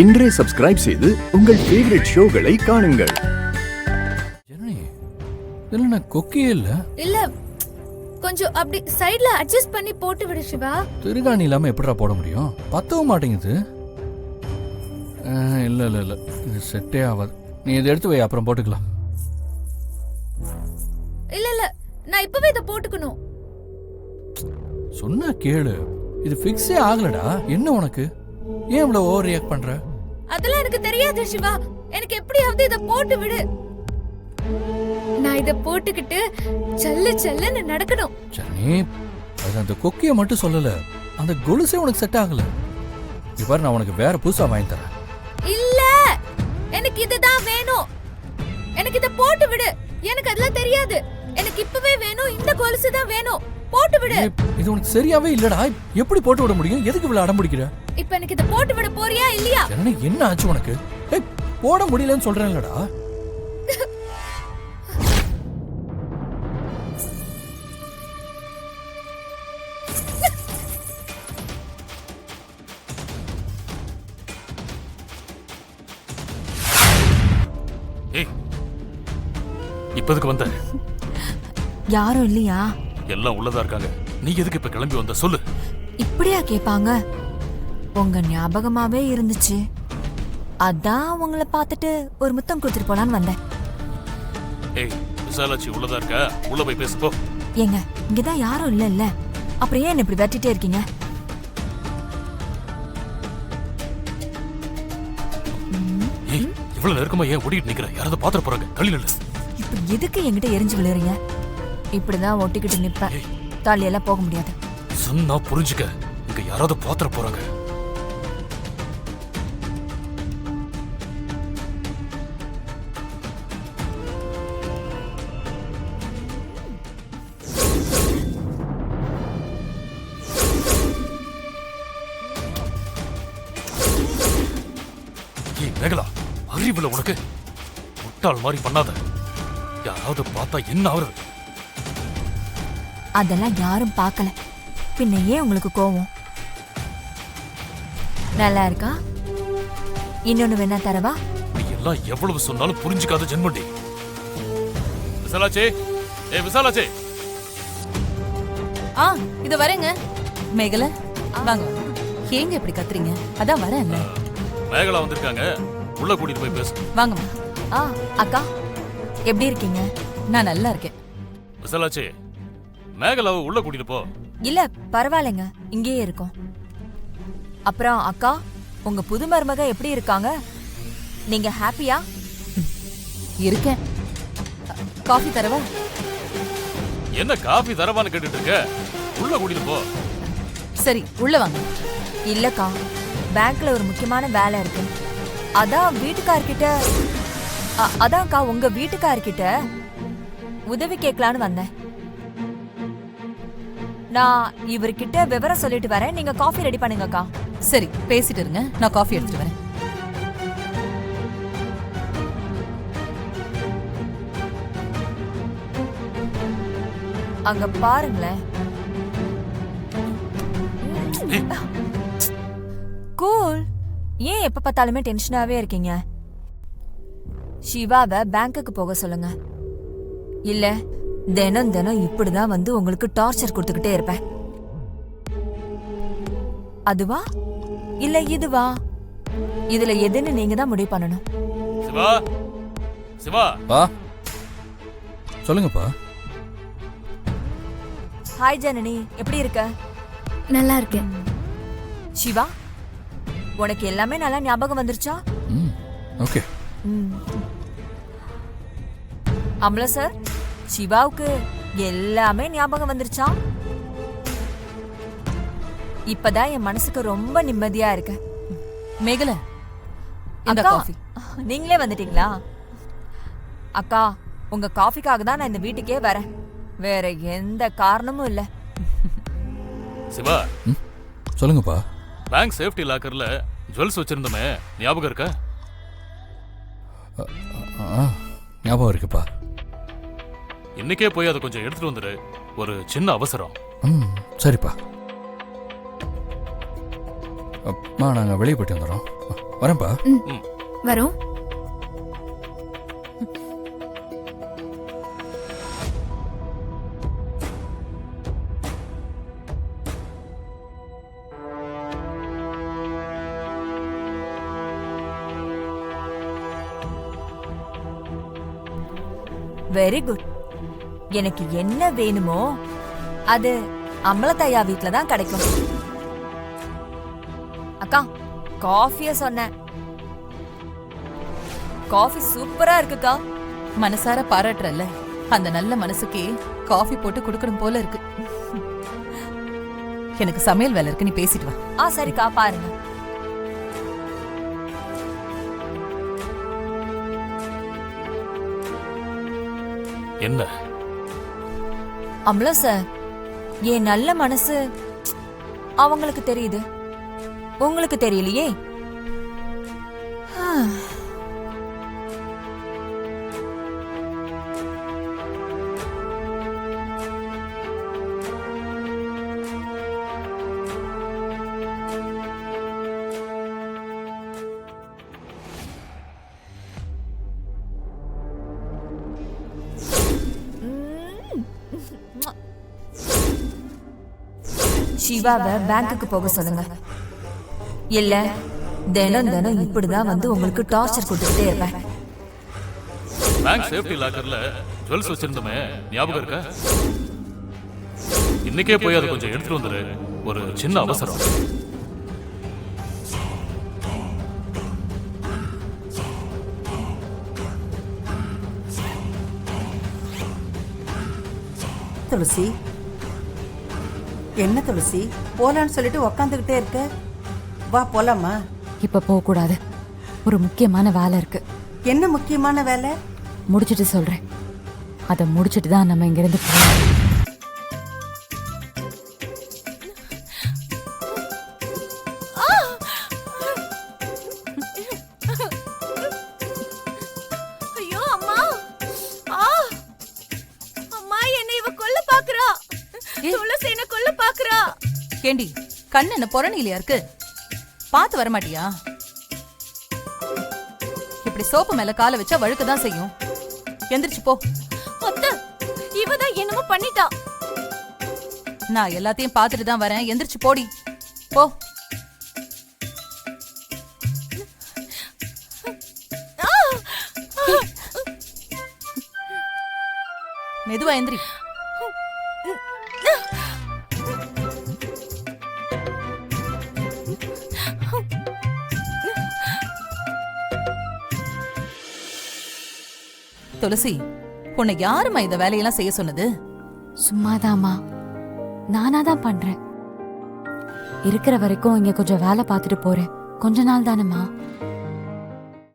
இன்றே சப்ஸ்கிரைப் செய்து உங்கள் ஃபேவரட் ஷோகளை காணுங்கள். இல்ல கொக்கியே இல்ல கொஞ்சம் அப்படி சைடுல அட்ஜஸ்ட் பண்ணி போட்டு விடு சிவா. திருகாணி இல்லாம எப்படிடா போட முடியும்? பத்தவும் மாட்டேங்குது. இல்ல இல்ல இல்ல இது செட்டே ஆகாது. நீ இதை எடுத்து வை, அப்புறம் போட்டுக்கலாம். இல்ல இல்ல நான் இப்பவே இதை போட்டுக்கணும். சொன்னா கேளு, இது ஃபிக்ஸே ஆகலடா. என்ன உனக்கு? ஏன் இவ்வளவு ஓவர் ரியாக்ட் பண்ற? அதெல்லாம் எனக்கு தெரியாது சிவா. எனக்கு எப்படியாவது இதை போட்டு விடு. நான் இதை போட்டுக்கிட்டு செல்ல செல்லன்னு நடக்கணும். சரி, அது அந்த கொக்கியை மட்டும் சொல்லல, அந்த கொலுசே உனக்கு செட் ஆகல. இப்ப நான் உனக்கு வேற புதுசா வாங்கி தரேன். இல்ல எனக்கு இதுதான் வேணும். எனக்கு இதை போட்டு விடு. எனக்கு அதெல்லாம் தெரியாது. எனக்கு இப்பவே வேணும். இந்த கொலுசு தான் வேணும். போட்டு விடு. இது உனக்கு சரியாவே இல்லடா. எப்படி போட்டு விட முடியும்? எதுக்கு இவ்வளவு அடம் பிடிக்கிற? இப்ப எனக்கு இதை போட்டு விட போறியா இல்லையா? என்ன ஆச்சு உனக்கு? போட முடியலன்னு சொல்றேன்லடா. இப்பதுக்கு வந்த யாரும் இல்லையா? எல்லாம் உள்ளதா இருக்காங்க. நீ எதுக்கு இப்ப கிளம்பி வந்த சொல்லு. இப்படியா கேட்பாங்க? உங்க ஞாபகமாவே இருந்துச்சு, அதான் உங்களை பார்த்துட்டு ஒரு முத்தம் கொடுத்துட்டு போலான்னு வந்தேன். ஏய், விசாலாச்சி உள்ளதா இருக்கா? உள்ள போய் பேசு போ. ஏங்க, இங்கதான் யாரும் இல்ல. அப்புறம் ஏன் இப்படி வெட்டிட்டே இருக்கீங்க? ஏய், இவ்வளவு நெருக்கமா ஏன் ஓடிட்டு நிக்கிற? யாராவது பாத்துற போறாங்க. தள்ளி நில்லு. இப்ப எதுக்கு என்கிட்ட எரிஞ்சு விழுறீங்க? இப்படிதான் ஒட்டிக்கிட்டு நிப்பேன். தாலியெல்லாம் போக முடியாது. சொன்னா புரிஞ்சுக்க. இங்க யாராவது பாத்துற போறாங்க. ஏய் மேகலா, அறிவுல உனக்கு? முட்டாள் மாதிரி பண்ணாத. யாராவது பார்த்தா என்ன ஆகுறது? அதெல்லாம் யாரும் பார்க்கல. பின்ன ஏன் உங்களுக்கு கோவம்? நல்லா இருக்கா? இன்னொன்னு வேணா தரவா? நீ எல்லாம் எவ்வளவு சொன்னாலும் புரிஞ்சுக்காத ஜென்மண்டி. விசாலாச்சே, விசாலாச்சே. இது வரேங்க. மேகல வாங்க. ஏங்க இப்படி கத்துறீங்க? அதான் வரேன்ல. மேகலா வந்திருக்காங்க. உள்ள கூட்டிட்டு போய் பேசு. வாங்கம்மா. அக்கா எப்படி இருக்கீங்க? நான் நல்லா இருக்கேன். விசாலாச்சே, மேகலாவை உள்ள கூட்டிட்டு போ. இல்ல பரவாயில்லைங்க, இங்கேயே இருக்கோம். அப்புறம் அக்கா, உங்க புது மருமக எப்படி இருக்காங்க? நீங்க ஹாப்பியா? இருக்கேன். காஃபி தரவா? என்ன காபி தரவான்னு கேட்டுட்டு இருக்க? உள்ள கூட்டிட்டு போ. சரி, உள்ள வாங்க. இல்லக்கா, பேங்க்ல ஒரு முக்கியமான வேலை இருக்கு. அதான் வீட்டுக்கார்கிட்ட அதான்க்கா உங்க வீட்டுக்கார்கிட்ட உதவி கேட்கலான்னு வந்தேன். நான் இவர்கிட்ட விவரம் சொல்லிட்டு வரேன். நீங்க காஃபி ரெடி பண்ணுங்கக்கா. சரி, பேசிட்டு இருங்க. நான் காஃபி எடுத்துட்டு வரேன். அங்க பாருங்களேன். கூல். ஏன் எப்ப பார்த்தாலுமே டென்ஷனாவே இருக்கீங்க? சிவாவை பேங்க்குக்கு போக சொல்லுங்க. இல்ல தினம் தினம் இப்படிதான் வந்து உங்களுக்கு டார்ச்சர் கொடுத்துக்கிட்டே இருப்பேன். அதுவா இல்ல இதுவா? இதுல எதுன்னு நீங்க தான் முடிவு பண்ணணும். சிவா, சிவா. சொல்லுங்கப்பா. ஹாய் ஜனனி, எப்படி இருக்க? நல்லா இருக்கேன். சிவா, உனக்கு எல்லாமே நல்லா ஞாபகம் வந்துருச்சா? ஓகே. அமலா சார், சிவாவுக்கு எல்லாமே ஞாபகம் வந்துருச்சா? இப்பதான் என் மனசுக்கு ரொம்ப நிம்மதியா இருக்கு. மேகல, இந்த காஃபி. நீங்களே வந்துட்டீங்களா? அக்கா, உங்க காஃபிக்காக தான் நான் இந்த வீட்டுக்கே வரேன். வேற எந்த காரணமும் இல்ல. சிவா, சொல்லுங்கப்பா. பேங்க் சேஃப்டி லாக்கர்ல ஜுவல்ஸ் வச்சிருந்தோமே, ஞாபகம் இருக்கா? ஞாபகம் இருக்குப்பா. இன்னைக்கே போய் அதை கொஞ்சம் எடுத்துட்டு வந்துரு. ஒரு சின்ன அவசரம். சரிப்பா. அம்மா, நாங்கள் வெளியே போயிட்டு வந்துடுறோம். வரேன்ப்பா. வரோம். Very good. எனக்கு என்ன வேணுமோ அது அமலத்தையா வீட்ல தான் கிடைக்கும். அக்கா, காஃபிய சொன்னேன். காஃபி சூப்பரா இருக்குக்கா. மனசார பாராட்டுறல்ல, அந்த நல்ல மனசுக்கே காஃபி போட்டு குடுக்கணும் போல இருக்கு. எனக்கு சமையல் வேலை இருக்கு, நீ பேசிட்டு வா. சரிக்கா, பாருங்க. என்ன அமலா சார், என் நல்ல மனசு அவங்களுக்கு தெரியுது, உங்களுக்கு தெரியலையே. சிவாவை பேங்க்குக்கு போக சொல்லுங்க. இல்ல தினம் தினம் இப்படிதான் வந்து உங்களுக்கு டார்ச்சர் கொடுத்துட்டே இருப்பேன். பேங்க் சேஃப்டி லாக்கர்ல ஜுவல்ஸ் வச்சிருந்தோமே, ஞாபகம் இருக்கா? இன்னைக்கே போய் அதை கொஞ்சம் எடுத்துட்டு வந்துரு, ஒரு சின்ன அவசரம். துளசி, என்ன துளசி, போலான்னு சொல்லிட்டு உக்காந்துக்கிட்டே இருக்க. வா போலாமா? இப்ப போக கூடாது, ஒரு முக்கியமான வேலை இருக்கு. என்ன முக்கியமான வேலை? முடிச்சிட்டு சொல்றேன். அதை முடிச்சிட்டு தான் நம்ம இங்கிருந்து போகணும். ஐயோ அம்மா, அம்மா என்ன இவ கொல்ல பாக்குறா. துளசி என்ன கொல்ல பாக்குறா. ஏண்டி, கண்ணு என்ன பொறணிலையா இருக்கு? பார்த்து வரமாட்டியா? இப்படி சோப்பு மேல காலை வச்சா வழுக்கதான் செய்யும். எந்திரிச்சு போ. அத்தை, இவதான் என்னமோ பண்ணிட்டா. நான் எல்லாத்தையும் பார்த்துட்டு தான் வரேன். எந்திரிச்சு போடி, போ. மெதுவா எந்திரி. துளசி, உன்னை யாருமா இந்த வேலையெல்லாம் செய்ய சொன்னது? சும்மாதாம்மா, நானா தான் பண்றேன். இருக்கிற வரைக்கும் இங்க கொஞ்சம் வேலை பார்த்துட்டு போறேன். கொஞ்ச நாள் தானேம்மா.